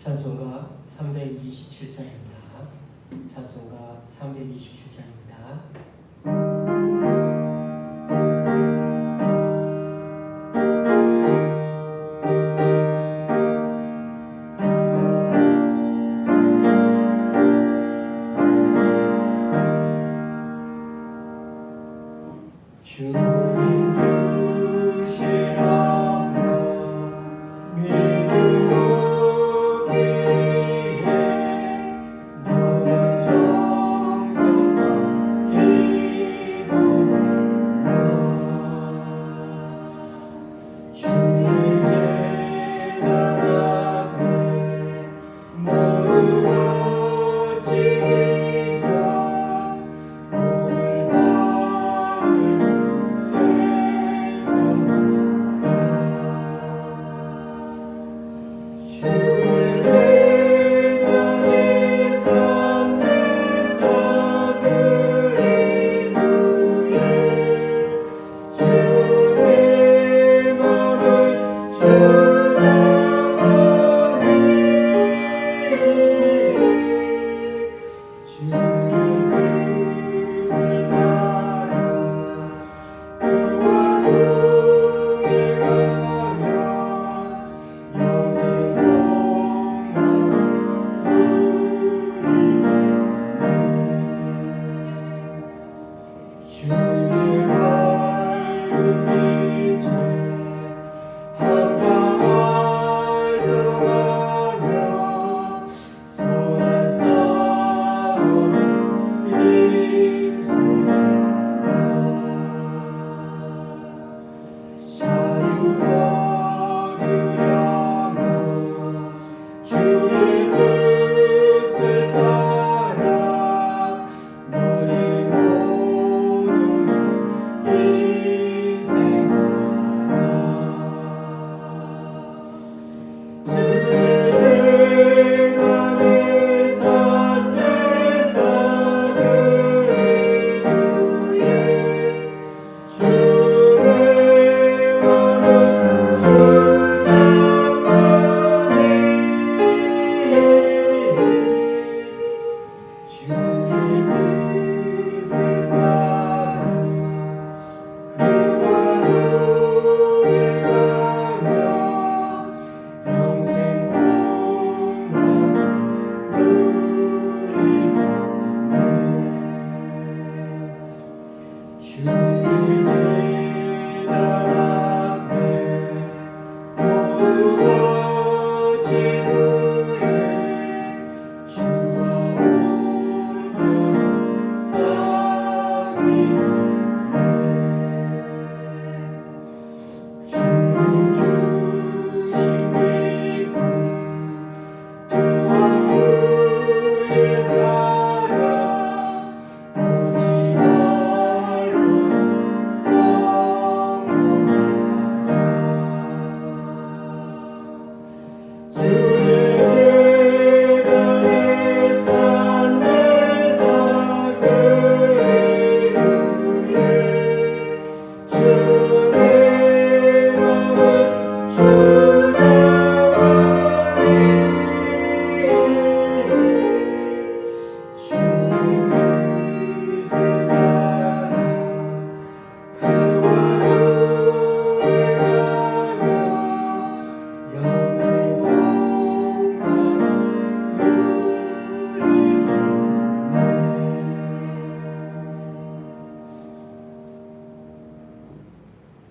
찬송가 327장입니다. 찬송가 327장입니다.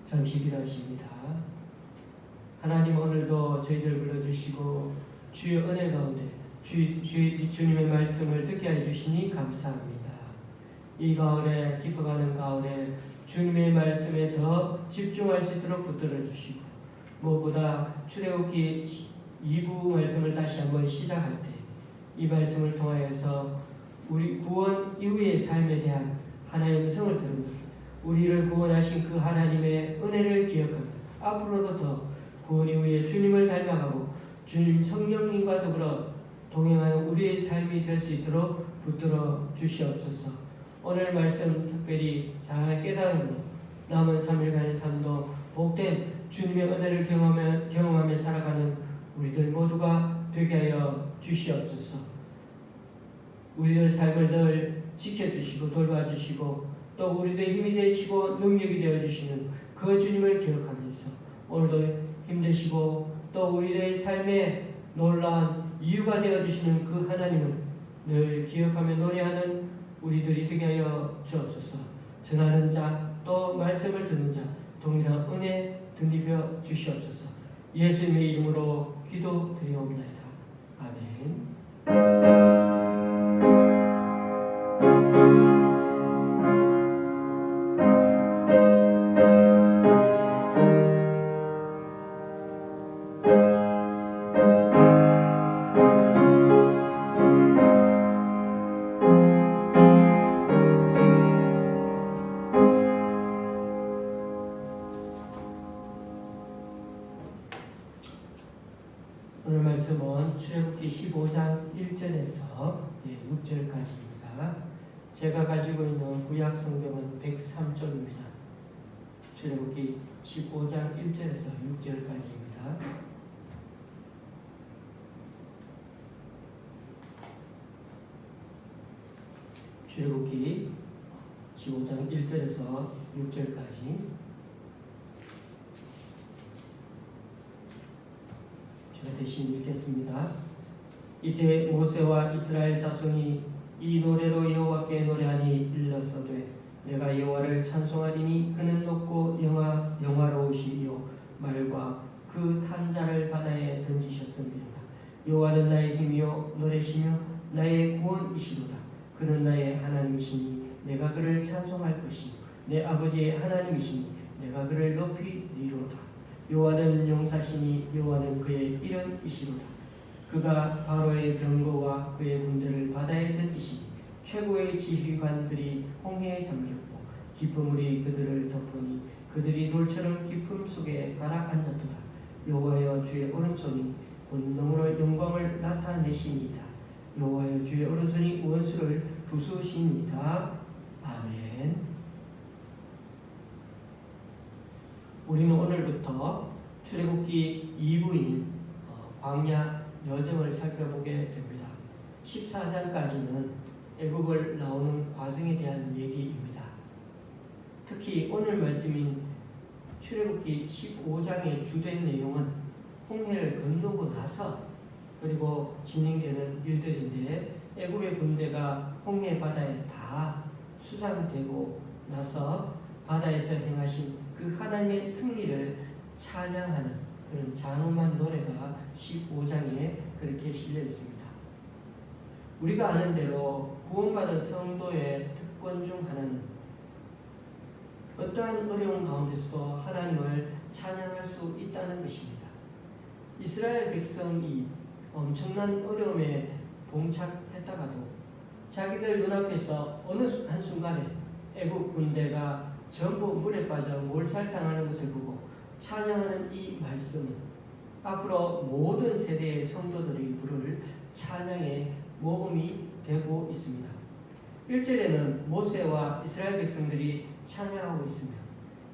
잠시 기도하십니다. 하나님, 오늘도 저희들 불러주시고 주의 은혜 가운데 주님의 말씀을 듣게 해주시니 감사합니다. 이 가을에 기뻐가는 가을에 주님의 말씀에 더 집중할 수 있도록 붙들어 주시고, 무엇보다 출애굽기 2부 말씀을 다시 한번 시작할 때 이 말씀을 통하여서 우리 구원 이후의 삶에 대한 하나님의 음성을 들으며 우리를 구원하신 그 하나님의 은혜를 기억하며 앞으로도 더 구원 이후에 주님을 닮아가고 주님 성령님과 더불어 동행하는 우리의 삶이 될 수 있도록 붙들어 주시옵소서. 오늘 말씀 특별히 잘 깨달음으로 남은 3일간의 삶도 복된 주님의 은혜를 경험하며 살아가는 우리들 모두가 되게 하여 주시옵소서. 우리들 삶을 늘 지켜주시고 돌봐주시고 또 우리들 힘이 되시고 능력이 되어주시는 그 주님을 기억하면서 오늘도 힘내시고 또 우리의 삶에 놀라운 이유가 되어주시는 그 하나님을 늘 기억하며 노래하는 우리들이 되게 하여 주옵소서. 전하는 자 또 말씀을 듣는 자 동일한 은혜 덧입혀 주시옵소서. 예수님의 이름으로 기도드리옵나이다. 아멘. 오늘 말씀은 출애굽기 15장 1절에서 6절까지입니다. 제가 가지고 있는 구약 성경은 103쪽입니다. 출애굽기 15장 1절에서 6절까지입니다. 출애굽기 15장 1절에서 6절까지 제가 대신 읽겠습니다. 이때 모세와 이스라엘 자손이 이 노래로 여호와께 노래하니 일렀으되 내가 여호와를 찬송하리니 그는 높고 영화로우시요 말과 그 탄자를 바다에 던지셨습니다. 여호와는 나의 힘이요 노래시며 나의 구원이시로다. 그는 나의 하나님이시니 내가 그를 찬송할 것이요 내 아버지의 하나님이시니 내가 그를 높이리로다. 여호와는 용사시니 여호와는 그의 이름이시로다. 그가 바로의 병거와 그의 군대를 바다에 던지시니 최고의 지휘관들이 홍해에 잠겼고 깊은 물이 그들을 덮으니 그들이 돌처럼 깊음 속에 가라앉았도다. 여호와여 주의 오른손이 권능으로 영광을 나타내시니이다. 여호와여 주의 오른손이 원수를 부수시니이다. 아멘. 우리는 오늘부터 출애굽기 2부인 광야 여정을 살펴보게 됩니다. 14장까지는 애굽을 나오는 과정에 대한 얘기입니다. 특히 오늘 말씀인 출애굽기 15장의 주된 내용은 홍해를 건너고 나서 그리고 진행되는 일들인데 애굽의 군대가 홍해 바다에 다 수장되고 나서 바다에서 행하신 그 하나님의 승리를 찬양하는 그런 장엄한 노래가 15장에 그렇게 실려 있습니다. 우리가 아는 대로 구원받은 성도의 특권 중 하나는 어떠한 어려운 가운데서도 하나님을 찬양할 수 있다는 것입니다. 이스라엘 백성이 엄청난 어려움에 봉착했다가도 자기들 눈앞에서 어느 한순간에 애국 군대가 전부 물에 빠져 몰살당하는 것을 보고 찬양하는 이 말씀은 앞으로 모든 세대의 성도들이 부를 찬양의 모범이 되고 있습니다. 1절에는 모세와 이스라엘 백성들이 찬양하고 있으며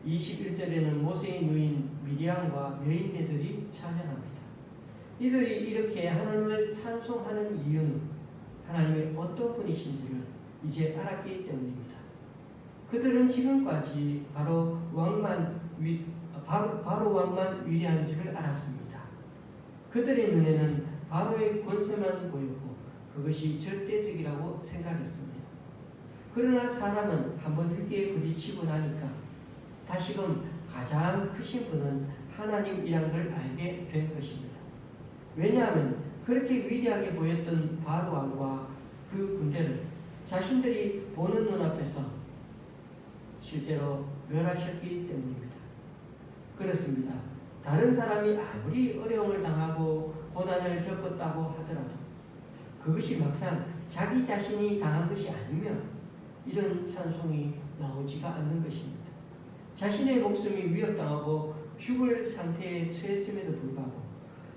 21절에는 모세의 누인 미디안과 여인네들이 찬양합니다. 이들이 이렇게 하나님을 찬송하는 이유는 하나님이 어떤 분이신지를 이제 알았기 때문입니다. 그들은 지금까지 바로 왕만 위대한 줄을 알았습니다. 그들의 눈에는 바로의 권세만 보였고 그것이 절대적이라고 생각했습니다. 그러나 사람은 한번 위기에 부딪히고 나니까 다시금 가장 크신 분은 하나님이란 걸 알게 된 것입니다. 왜냐하면 그렇게 위대하게 보였던 바로 왕과 그 군대를 자신들이 보는 눈앞에서 실제로 멸하셨기 때문입니다. 그렇습니다. 다른 사람이 아무리 어려움을 당하고 고난을 겪었다고 하더라도 그것이 막상 자기 자신이 당한 것이 아니면 이런 찬송이 나오지가 않는 것입니다. 자신의 목숨이 위협당하고 죽을 상태에 처했음에도 불구하고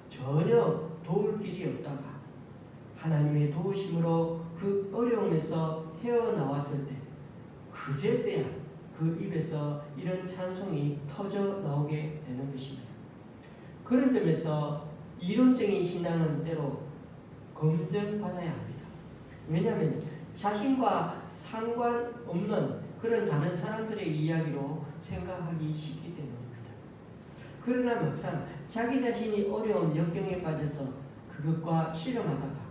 전혀 도울 길이 없다가 하나님의 도우심으로 그 어려움에서 헤어나왔을 때 그제서야 그 입에서 이런 찬송이 터져 나오게 되는 것입니다. 그런 점에서 이론적인 신앙은 때로 검증받아야 합니다. 왜냐하면 자신과 상관없는 그런 다른 사람들의 이야기로 생각하기 쉽기 때문입니다. 그러나 막상 자기 자신이 어려운 역경에 빠져서 그것과 씨름하다가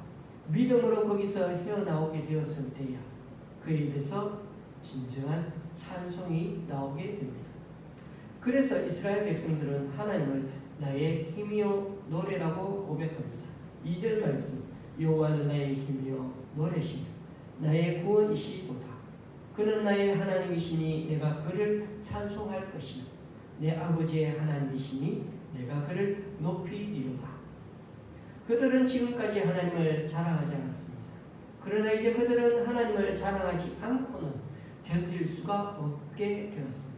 믿음으로 거기서 헤어나오게 되었을 때야 그에 입에서 진정한 찬송이 나오게 됩니다. 그래서 이스라엘 백성들은 하나님을 나의 힘이요 노래라고 고백합니다. 2절 말씀, 여호와는 나의 힘이요 노래시며 나의 구원이시도다. 그는 나의 하나님이시니 내가 그를 찬송할 것이며 내 아버지의 하나님이시니 내가 그를 높이리로다. 그들은 지금까지 하나님을 자랑하지 않았습니다. 그러나 이제 그들은 하나님을 자랑하지 않고는 견딜 수가 없게 되었습니다.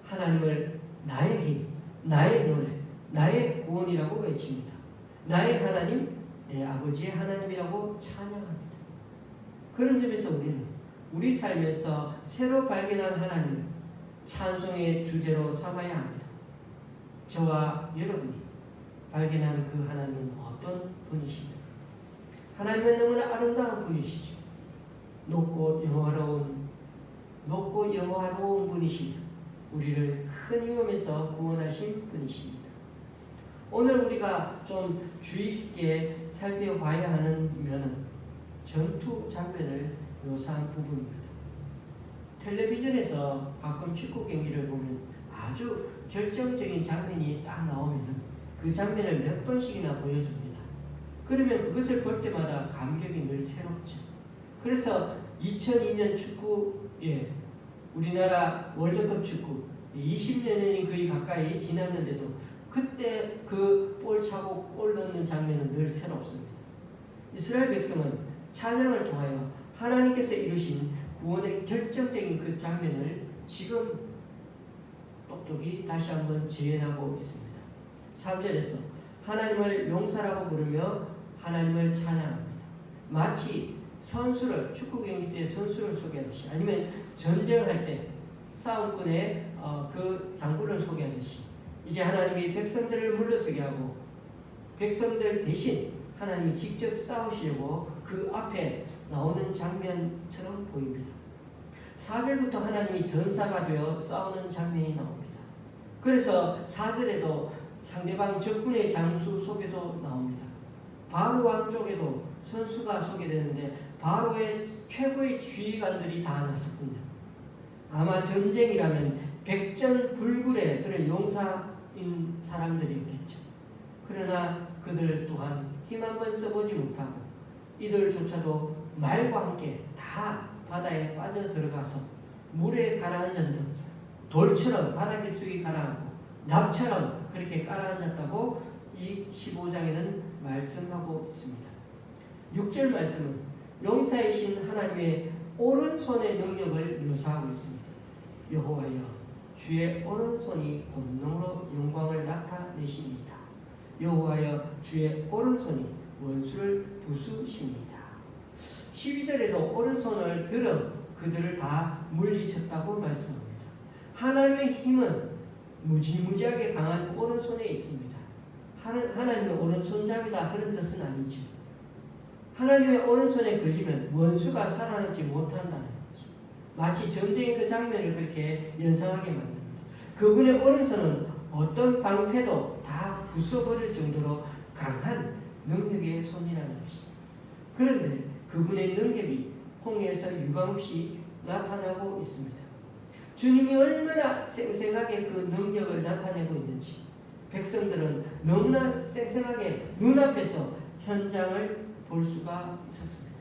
하나님을 나의 힘, 나의 노래, 나의 구원이라고 외칩니다. 나의 하나님, 내 아버지의 하나님이라고 찬양합니다. 그런 점에서 우리는 우리 삶에서 새로 발견한 하나님을 찬송의 주제로 삼아야 합니다. 저와 여러분이 발견한 그 하나님은 어떤 분이십니까? 하나님은 너무나 아름다운 분이시죠. 높고 영화로운 분이시며 우리를 큰 위험에서 구원하신 분이십니다. 오늘 우리가 좀 주의 깊게 살펴봐야 하는 면은 전투 장면을 묘사한 부분입니다. 텔레비전에서 가끔 축구 경기를 보면 아주 결정적인 장면이 딱 나오면 그 장면을 몇 번씩이나 보여줍니다. 그러면 그것을 볼 때마다 감격이 늘 새롭죠. 그래서 2002년 축구에 우리나라 월드컵 축구 20년이 거의 가까이 지났는데도 그때 그 볼 차고 골 넣는 장면은 늘 새롭습니다. 이스라엘 백성은 찬양을 통하여 하나님께서 이루신 구원의 결정적인 그 장면을 지금 똑똑히 다시 한번 재현하고 있습니다. 3절에서 하나님을 용사라고 부르며 하나님을 찬양합니다. 마치 선수를 축구 경기 때 선수를 소개하듯이 아니면 전쟁할 때 싸움꾼의 그 장군을 소개하듯이 이제 하나님이 백성들을 물러서게 하고 백성들 대신 하나님이 직접 싸우시려고 그 앞에 나오는 장면처럼 보입니다. 4절부터 하나님이 전사가 되어 싸우는 장면이 나옵니다. 그래서 4절에도 상대방 적군의 장수 소개도 나옵니다. 바로 왕 쪽에도 선수가 소개되는데 바로의 최고의 지휘관들이 다 나섰군요. 아마 전쟁이라면 백전불굴의 그런 용사인 사람들이었겠죠. 그러나 그들 또한 힘 한번 써보지 못하고 이들조차도 말과 함께 다 바다에 빠져들어가서 물에 가라앉은 돌처럼 바다 깊숙이 가라앉고 납처럼 그렇게 깔아앉았다고 이 15장에는 말씀하고 있습니다. 6절 말씀은 용사이신 하나님의 오른손의 능력을 묘사하고 있습니다. 여호와여 주의 오른손이 권능으로 영광을 나타내십니다. 여호와여 주의 오른손이 원수를 부수십니다. 12절에도 오른손을 들어 그들을 다 물리쳤다고 말씀합니다. 하나님의 힘은 무지무지하게 강한 오른손에 있습니다. 하나님의 오른손잡이다 그런 뜻은 아니죠. 하나님의 오른손에 걸리면 원수가 살아남지 못한다는 거죠. 마치 전쟁의 그 장면을 그렇게 연상하게 만듭니다. 그분의 오른손은 어떤 방패도 다 부숴버릴 정도로 강한 능력의 손이라는 것입니다. 그런데 그분의 능력이 홍해에서 유감없이 나타나고 있습니다. 주님이 얼마나 생생하게 그 능력을 나타내고 있는지 백성들은 너무나 생생하게 눈앞에서 현장을 볼 수가 있었습니다.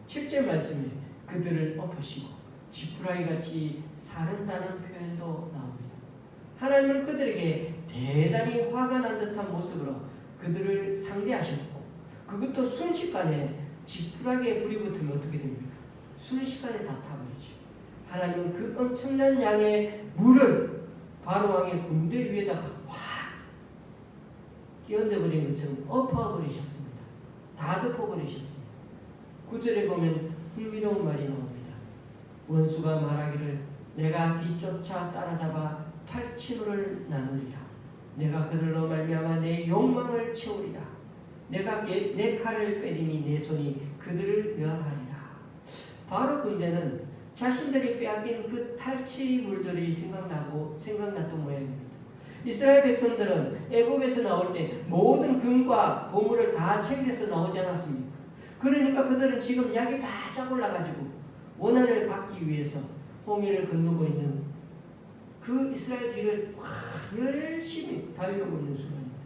7절 말씀에 그들을 엎으시고 지푸라기같이 사른다는 표현도 나옵니다. 하나님은 그들에게 대단히 화가 난 듯한 모습으로 그들을 상대하셨고 그것도 순식간에 지푸라기에 불이 붙으면 어떻게 됩니까? 순식간에 다 타버리죠. 하나님은 그 엄청난 양의 물을 바로 왕의 군대 위에다가 확 끼얹어버리는 것처럼 엎어버리셨습니다. 다 덮어버리셨습니다. 9절에 보면 흥미로운 말이 나옵니다. 원수가 말하기를 내가 뒤쫓아 따라잡아 팔치노를 나누리라. 내가 그들로 말미암아 내 욕망을 채우리라. 내가 내 칼을 빼리니 내 손이 그들을 멸하리라. 바로 군대는 자신들이 빼앗긴 그 탈취물들이 생각났던 모양입니다. 이스라엘 백성들은 애굽에서 나올 때 모든 금과 보물을 다 챙겨서 나오지 않았습니까? 그러니까 그들은 지금 약이 바짝 올라가지고 원한을 받기 위해서 홍해를 건너고 있는 그 이스라엘 뒤를 열심히 달려오고 있는 순간입니다.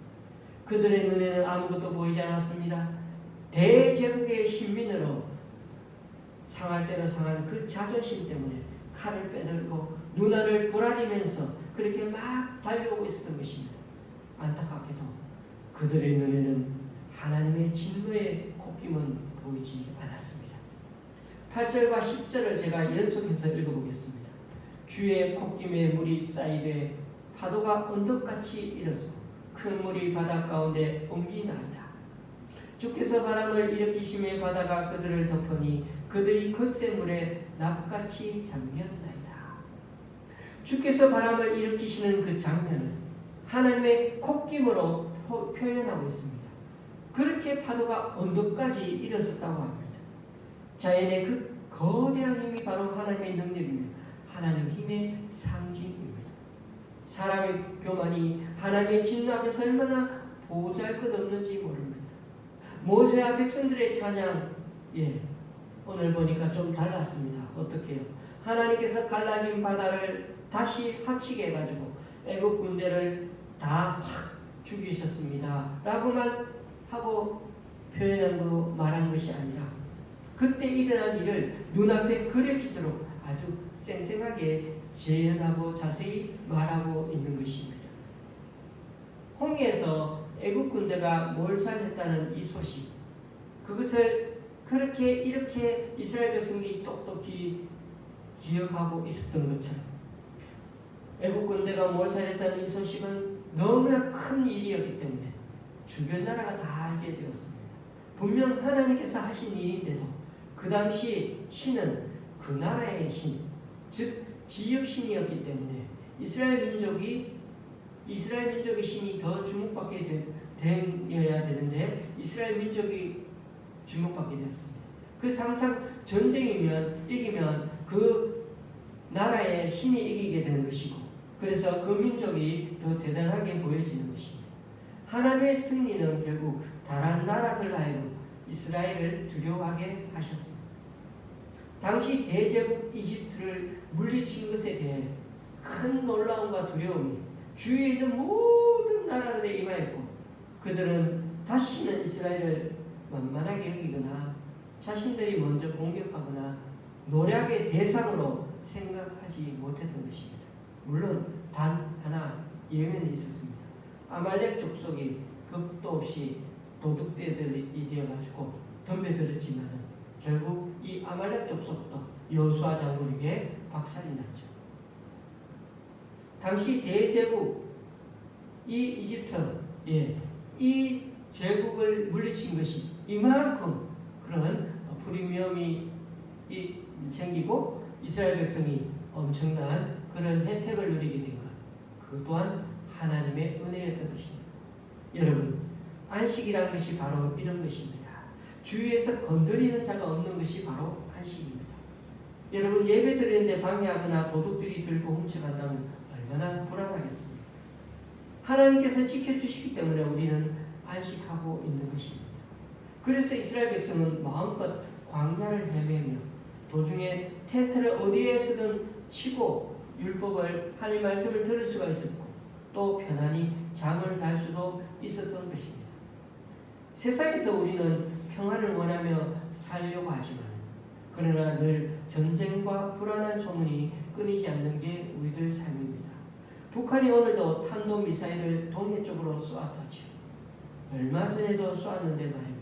그들의 눈에는 아무것도 보이지 않았습니다. 대제국의 신민으로 상할 대로 상한 그 자존심 때문에 칼을 빼들고 눈알을 부라리면서 그렇게 막 달려오고 있었던 것입니다. 안타깝게도 그들의 눈에는 하나님의 진노의 콧김은 보이지 않았습니다. 8절과 10절을 제가 연속해서 읽어보겠습니다. 주의 콧김에 물이 쌓이되 파도가 언덕같이 일어서 큰 물이 바다 가운데 옮기나이다. 주께서 바람을 일으키심에 바다가 그들을 덮으니 그들이 거센 물에 납같이 잠겼나이다. 주께서 바람을 일으키시는 그 장면은 하나님의 콧김으로 표현하고 있습니다. 그렇게 파도가 언덕까지 일어섰다고 합니다. 자연의 그 거대한 힘이 바로 하나님의 능력이며 하나님 힘의 상징입니다. 사람의 교만이 하나님의 진노 앞에서 얼마나 보잘것없는지 모릅니다. 모세와 백성들의 찬양, 오늘 보니까 좀 달랐습니다. 어떻게 해요? 하나님께서 갈라진 바다를 다시 합치게 해가지고 애국 군대를 다 확 죽이셨습니다 라고만 하고 말한 것이 아니라 그때 일어난 일을 눈앞에 그려지도록 아주 생생하게 재현하고 자세히 말하고 있는 것입니다. 홍해에서 애국 군대가 몰살했다는 이 소식, 그것을 이렇게 이스라엘 백성이 똑똑히 기억하고 있었던 것처럼 애국 군대가 몰살했다는 이 소식은 너무나 큰 일이었기 때문에 주변 나라가 다 알게 되었습니다. 분명 하나님께서 하신 일인데도 그 당시 신은 그 나라의 신, 즉 지역신이었기 때문에 이스라엘 민족의 신이 더 주목받게 되어야 되는데 이스라엘 민족이 주목받게 되었습니다. 그래서 항상 전쟁이면 이기면 그 나라의 신이 이기게 되는 것이고, 그래서 그 민족이 더 대단하게 보여지는 것입니다. 하나님의 승리는 결국 다른 나라들 하여금 이스라엘을 두려워하게 하셨습니다. 당시 대제국 이집트를 물리친 것에 대해 큰 놀라움과 두려움이 주위에 있는 모든 나라들에 임하였고, 그들은 다시는 이스라엘을 만만하게 여기거나 자신들이 먼저 공격하거나 노략의 대상으로 생각하지 못했던 것입니다. 물론 단 하나 예외는 있었습니다. 아말렉 족속이 겁도 없이 도둑떼들이 되어가지고 덤벼들었지만 결국 이 아말렉 족속도 여호수아 장군에게 박살이 났죠. 당시 대제국 이 이집트, 이 제국을 물리친 것이 이만큼 그런 프리미엄이 생기고 이스라엘 백성이 엄청난 그런 혜택을 누리게 된 것, 그 또한 하나님의 은혜였던 것입니다. 여러분, 안식이라는 것이 바로 이런 것입니다. 주위에서 건드리는 자가 없는 것이 바로 안식입니다. 여러분, 예배 드리는데 방해하거나 도둑들이 들고 훔쳐간다면 얼마나 불안하겠습니까? 하나님께서 지켜주시기 때문에 우리는 안식하고 있는 것입니다. 그래서 이스라엘 백성은 마음껏 광야를 헤매며 도중에 텐트를 어디에서든 치고 율법을, 하나님 말씀을 들을 수가 있었고 또 편안히 잠을 잘 수도 있었던 것입니다. 세상에서 우리는 평안을 원하며 살려고 하지만 그러나 늘 전쟁과 불안한 소문이 끊이지 않는 게 우리들 삶입니다. 북한이 오늘도 탄도미사일을 동해 쪽으로 쏘았다죠. 얼마 전에도 쏘았는데 말입니다.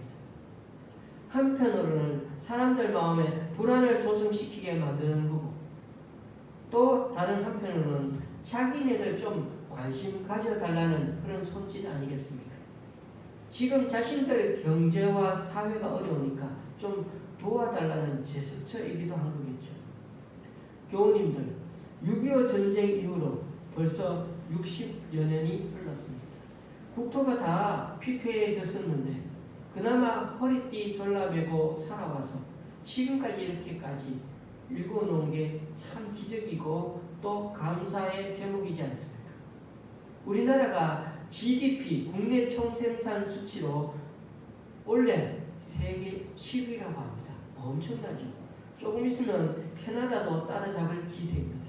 한편으로는 사람들 마음에 불안을 조성시키게 만드는 거고 또 다른 한편으로는 자기네들 좀 관심 가져달라는 그런 손짓 아니겠습니까? 지금 자신들 경제와 사회가 어려우니까 좀 도와달라는 제스처이기도 한 거겠죠. 교우님들, 6.25 전쟁 이후로 벌써 60여 년이 흘렀습니다. 국토가 다 피폐해졌었는데 그나마 허리띠 졸라매고 살아와서 지금까지 이렇게까지 읽어놓은 게 참 기적이고 또 감사의 제목이지 않습니까? 우리나라가 GDP 국내 총생산 수치로 원래 세계 10위라고 합니다. 엄청나죠. 조금 있으면 캐나다도 따라잡을 기세입니다.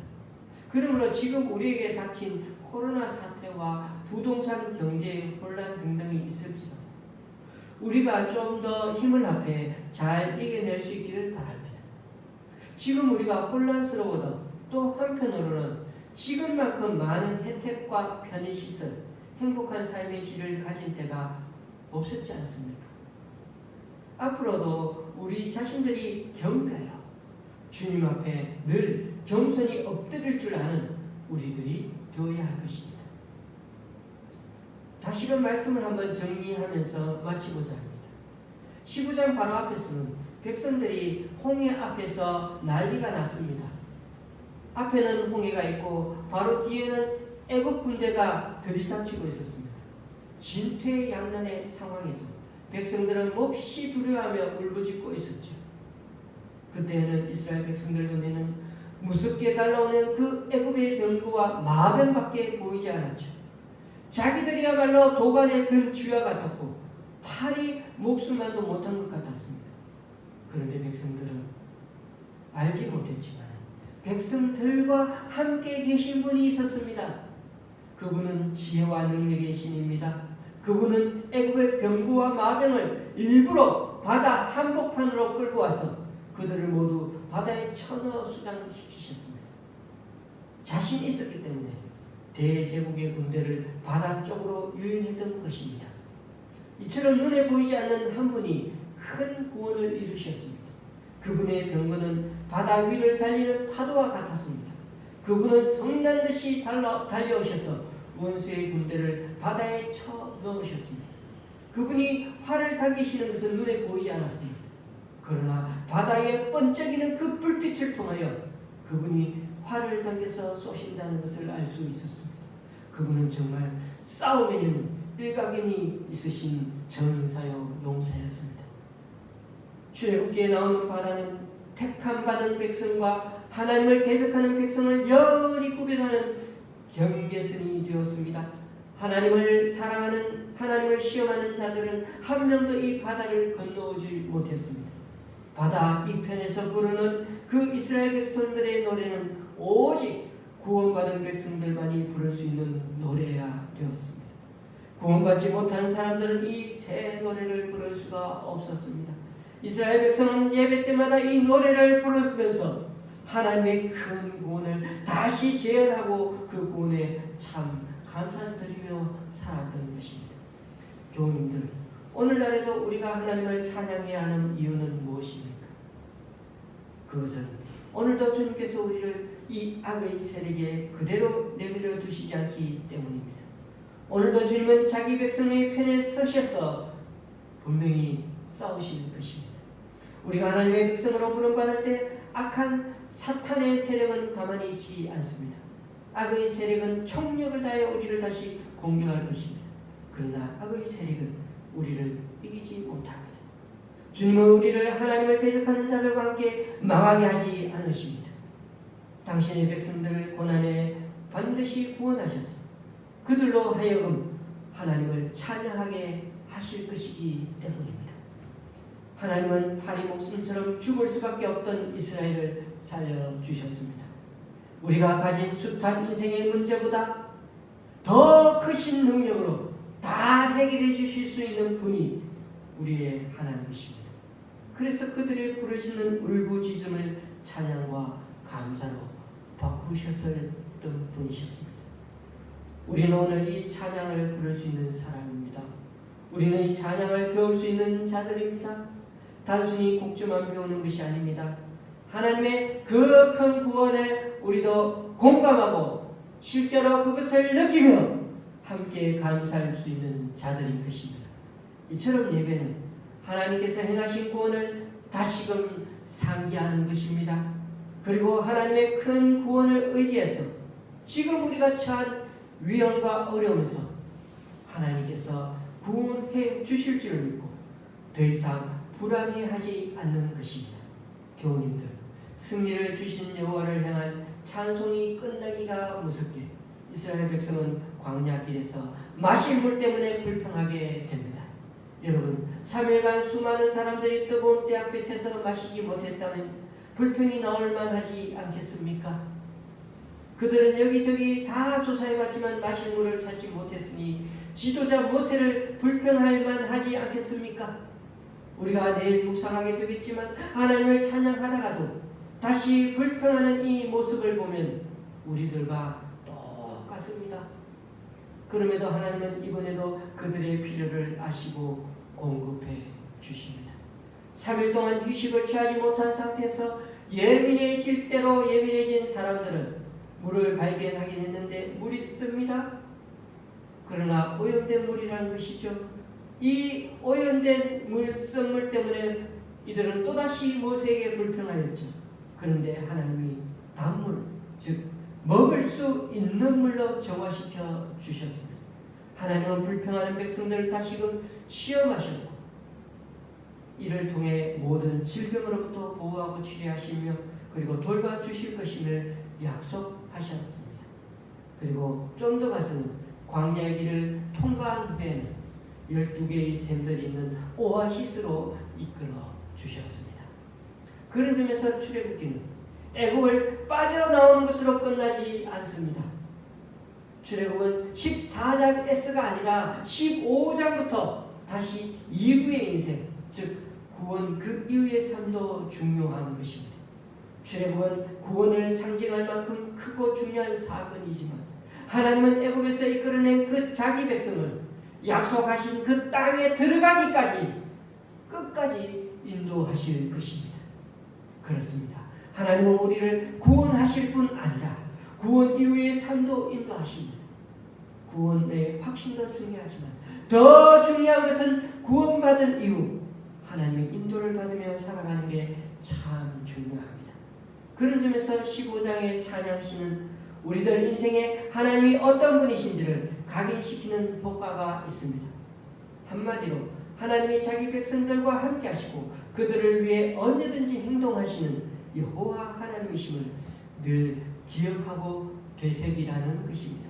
그러므로 지금 우리에게 닥친 코로나 사태와 부동산 경제 혼란 등등이 있을지라도 우리가 좀 더 힘을 합해 잘 이겨낼 수 있기를 바랍니다. 지금 우리가 혼란스러워도 또 한편으로는 지금만큼 많은 혜택과 편의시설, 행복한 삶의 질을 가진 때가 없었지 않습니까? 앞으로도 우리 자신들이 겸비하여 주님 앞에 늘 겸손히 엎드릴 줄 아는 우리들이 되어야 할 것입니다. 다시금 말씀을 한번 정리하면서 마치고자 합니다. 19장 바로 앞에서는 백성들이 홍해 앞에서 난리가 났습니다. 앞에는 홍해가 있고 바로 뒤에는 애국 군대가 들이닥치고 있었습니다. 진퇴양난의 상황에서 백성들은 몹시 두려워하며 울부짖고 있었죠. 그때는 이스라엘 백성들 눈에는 무섭게 달라오는 그 애굽의 병거와 마병밖에 보이지 않았죠. 자기들이야말로 도관에 든 쥐와 같았고 팔이 목숨만도 못한 것 같았습니다. 그런데 백성들은 알지 못했지만 백성들과 함께 계신 분이 있었습니다. 그분은 지혜와 능력의 신입니다. 그분은 애굽의 병거와 마병을 일부러 바다 한복판으로 끌고 와서 그들을 모두 바다에 천어수장시키셨습니다. 자신이 있었기 때문에 대제국의 군대를 바다 쪽으로 유인했던 것입니다. 이처럼 눈에 보이지 않는 한 분이 큰 구원을 이루셨습니다. 그분의 병거는 바다 위를 달리는 파도와 같았습니다. 그분은 성난듯이 달려오셔서 원수의 군대를 바다에 쳐넣으셨습니다. 그분이 활을 당기시는 것은 눈에 보이지 않았습니다. 그러나 바다에 번쩍이는 그 불빛을 통하여 그분이 활을 당겨서 쏘신다는 것을 알 수 있었습니다. 그분은 정말 싸움의 힘, 일가견이 있으신 전사요 용사였습니다. 출애굽기에 나오는 바다는 택함 받은 백성과 하나님을 대적하는 백성을 영원히 구별하는 경계선이 되었습니다. 하나님을 사랑하는, 하나님을 시험하는 자들은 한 명도 이 바다를 건너오지 못했습니다. 바다 이편에서 부르는 그 이스라엘 백성들의 노래는 오직 구원받은 백성들만이 부를 수 있는 노래가 되었습니다. 구원받지 못한 사람들은 이 새 노래를 부를 수가 없었습니다. 이스라엘 백성은 예배 때마다 이 노래를 부르면서 하나님의 큰 구원을 다시 재현하고 그 구원에 참 감사를 드리며 살았던 것입니다. 교우님들, 오늘날에도 우리가 하나님을 찬양해야 하는 이유는 무엇입니까? 그것은 오늘도 주님께서 우리를 이 악의 세력에 그대로 내버려 두시지 않기 때문입니다. 오늘도 주님은 자기 백성의 편에 서셔서 분명히 싸우실 것입니다. 우리가 하나님의 백성으로 부름받을 때 악한 사탄의 세력은 가만히 있지 않습니다. 악의 세력은 총력을 다해 우리를 다시 공격할 것입니다. 그러나 악의 세력은 우리를 이기지 못합니다. 주님은 우리를 하나님을 대적하는 자들과 함께 망하게 하지 않으십니다. 당신의 백성들을 고난에 반드시 구원하셔서 그들로 하여금 하나님을 찬양하게 하실 것이기 때문입니다. 하나님은 파리 목숨처럼 죽을 수밖에 없던 이스라엘을 살려주셨습니다. 우리가 가진 숱한 인생의 문제보다 더 크신 능력으로 다 해결해 주실 수 있는 분이 우리의 하나님이십니다. 그래서 그들이 부르시는 울부짖음을 찬양과 감사로 바꾸셨던 분이셨습니다. 우리는 오늘 이 찬양을 부를 수 있는 사람입니다. 우리는 이 찬양을 배울 수 있는 자들입니다. 단순히 곡조만 배우는 것이 아닙니다. 하나님의 그 큰 구원에 우리도 공감하고 실제로 그것을 느끼며 함께 감사할 수 있는 자들인 것입니다. 이처럼 예배는 하나님께서 행하신 구원을 다시금 상기하는 것입니다. 그리고 하나님의 큰 구원을 의지해서 지금 우리가 처한 위험과 어려움에서 하나님께서 구원해 주실 줄을 믿고 더 이상 불안해하지 않는 것입니다. 교우님들, 승리를 주신 여호와를 향한 찬송이 끝나기가 무섭게 이스라엘 백성은 광야 길에서 마실 물 때문에 불평하게 됩니다. 여러분, 3일간 수많은 사람들이 뜨거운 떼약빛에서 마시지 못했다면 불평이 나올 만하지 않겠습니까? 그들은 여기저기 다 조사해봤지만 마실 물을 찾지 못했으니 지도자 모세를 불평할 만하지 않겠습니까? 우리가 내일 묵상하게 되겠지만 하나님을 찬양하다가도 다시 불평하는 이 모습을 보면 우리들과 똑같습니다. 그럼에도 하나님은 이번에도 그들의 필요를 아시고 공급해 주십니다. 3일 동안 휴식을 취하지 못한 상태에서 예민해질 대로 예민해진 사람들은 물을 발견하긴 했는데 물이 씁니다. 그러나 오염된 물이라는 것이죠. 이 오염된 물 때문에 이들은 또다시 모세에게 불평하였죠. 그런데 하나님이 단물, 즉 먹을 수 있는 물로 정화시켜 주셨습니다. 하나님은 불평하는 백성들을 다시금 시험하셨고 이를 통해 모든 질병으로부터 보호하고 치료하시며 그리고 돌봐주실 것임을 약속하셨습니다. 그리고 좀 더 가서는 광야의 길을 통과한 후에는 12개의 샘들이 있는 오아시스로 이끌어 주셨습니다. 그런 점에서 출애굽기는 애굽을 빠져나오는 것으로 끝나지 않습니다. 출애굽은 14장 S가 아니라 15장부터 다시 이후의 인생, 즉 구원 그 이후의 삶도 중요한 것입니다. 출애굽은 구원을 상징할 만큼 크고 중요한 사건이지만 하나님은 애굽에서 이끌어낸 그 자기 백성을 약속하신 그 땅에 들어가기까지 끝까지 인도하실 것입니다. 그렇습니다. 하나님은 우리를 구원하실 뿐 아니라 구원 이후의 삶도 인도하십니다. 구원의 확신도 중요하지만 더 중요한 것은 구원받은 이후 하나님의 인도를 받으며 살아가는 게 참 중요합니다. 그런 점에서 15장의 찬양시는 우리들 인생에 하나님이 어떤 분이신지를 각인시키는 복가가 있습니다. 한마디로 하나님이 자기 백성들과 함께 하시고 그들을 위해 언제든지 행동하시는 여호와 하나님이심을 늘 기억하고 되새기라는 것입니다.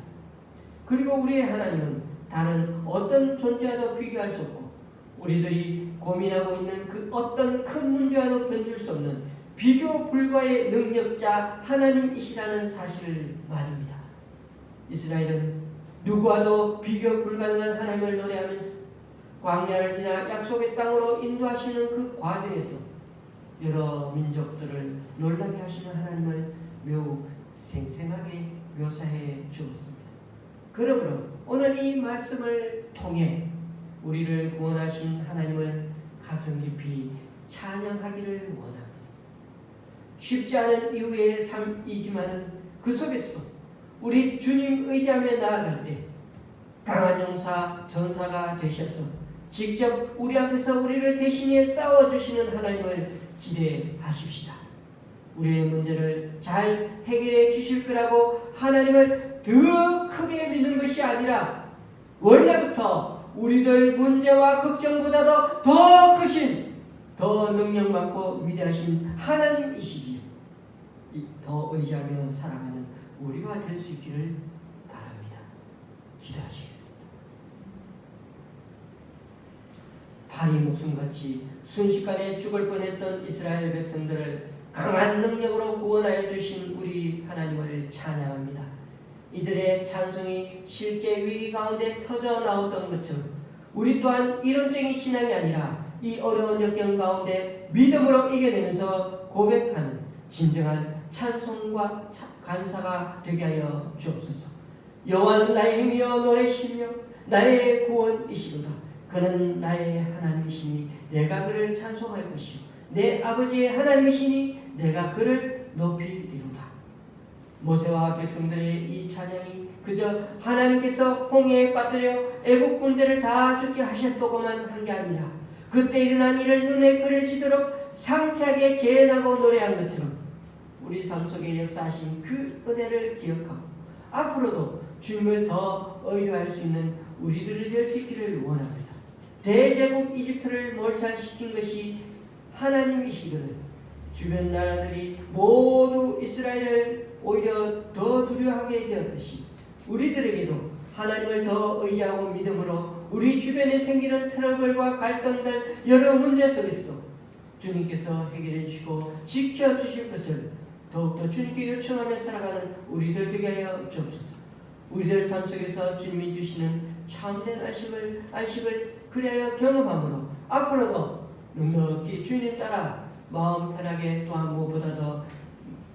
그리고 우리의 하나님은 다른 어떤 존재와도 비교할 수 없고 우리들이 고민하고 있는 그 어떤 큰 문제와도 견줄 수 없는 비교 불가의 능력자 하나님이시라는 사실을 말입니다. 이스라엘은 누구와도 비교 불가능한 하나님을 노래하면서 광야를 지나 약속의 땅으로 인도하시는 그 과정에서 여러 민족들을 놀라게 하시는 하나님을 매우 생생하게 묘사해 주었습니다. 그러므로 오늘 이 말씀을 통해 우리를 구원하신 하나님을 가슴 깊이 찬양하기를 원합니다. 쉽지 않은 이후의 삶이지만 그 속에서도 우리 주님 의지하며 나아갈 때 강한 용사 전사가 되셔서 직접 우리 앞에서 우리를 대신해 싸워주시는 하나님을 기대하십시다. 우리의 문제를 잘 해결해 주실 거라고 하나님을 더 크게 믿는 것이 아니라 원래부터 우리들 문제와 걱정보다도 더 크신 더 능력 많고 위대하신 하나님이시기에 더 의지하며 살아가는 우리가 될 수 있기를 바랍니다. 기도하시겠습니다. 파리 목숨같이 순식간에 죽을 뻔했던 이스라엘 백성들을 강한 능력으로 구원하여 주신 우리 하나님을 찬양합니다. 이들의 찬송이 실제 위기 가운데 터져 나왔던 것처럼 우리 또한 이론적인 신앙이 아니라 이 어려운 역경 가운데 믿음으로 이겨내면서 고백하는 진정한 찬송과 감사가 되게 하여 주옵소서. 여호와는 나의 힘이여 노래시며 나의 구원이시로다. 그는 나의 하나님이시니 내가 그를 찬송할 것이요 내 아버지의 하나님이시니 내가 그를 높이리로다. 모세와 백성들의 이 찬양이 그저 하나님께서 홍해에 빠뜨려 애국 군대를 다 죽게 하셨다고만 한 게 아니라 그때 일어난 일을 눈에 그려지도록 상세하게 재현하고 노래한 것처럼 우리 삶 속에 역사하신 그 은혜를 기억하고 앞으로도 주님을 더 의뢰할 수 있는 우리들이 될 수 있기를 원합니다. 대제국 이집트를 몰살시킨 것이 하나님이시거늘 주변 나라들이 모두 이스라엘을 오히려 더 두려워하게 되었듯이 우리들에게도 하나님을 더 의지하고 믿음으로 우리 주변에 생기는 트러블과 갈등들 여러 문제 속에서도 주님께서 해결해 주시고 지켜주실 것을 더욱더 주님께 요청하며 살아가는 우리들 되게 하여 주옵소서. 우리들 삶 속에서 주님이 주시는 참된 안식을 그리하여 경험함으로 앞으로도 넉넉히 주님 따라 마음 편하게 또한 무엇보다 더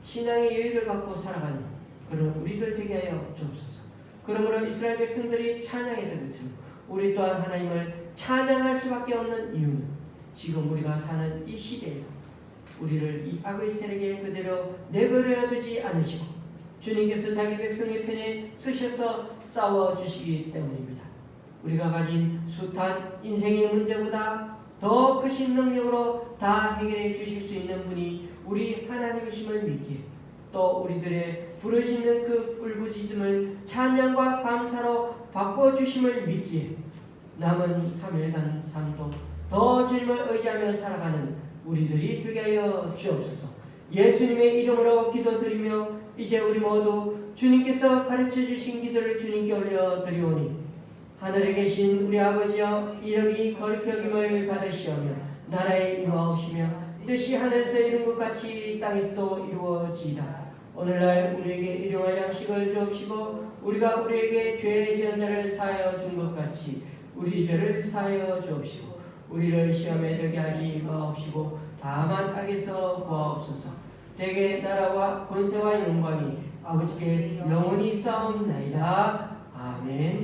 신앙의 여유를 갖고 살아가는 그런 우리들 되게 하여 주옵소서. 그러므로 이스라엘 백성들이 찬양했던 것처럼 우리 또한 하나님을 찬양할 수밖에 없는 이유는 지금 우리가 사는 이 시대에도 우리를 이 악의 세력에 그대로 내버려 두지 않으시고 주님께서 자기 백성의 편에 서셔서 싸워주시기 때문입니다. 우리가 가진 숱한 인생의 문제보다 더 크신 능력으로 다 해결해 주실 수 있는 분이 우리 하나님이심을 믿기에 또 우리들의 부르시는 그 울부짖음을 찬양과 감사로 바꿔주심을 믿기에 남은 3일간 삶도 더 주님을 의지하며 살아가는 우리들이 되게 하여 주옵소서. 예수님의 이름으로 기도드리며 이제 우리 모두 주님께서 가르쳐 주신 기도를 주님께 올려드리오니 하늘에 계신 우리 아버지여 이름이 거룩히 여김을 받으시오며 나라에 임하옵시며 뜻이 하늘에서 이룬 것 같이 땅에서도 이루어지이다. 오늘날 우리에게 일용할 양식을 주옵시고 우리가 우리에게 죄 지은 자를 사하여 준 것 같이 우리 죄를 사하여 주옵시고 우리를 시험에 들게 하지 마옵시고 다만 악에서 구하옵소서. 대개 나라와 권세와 영광이 아버지께 영원히 싸움나이다. 아멘.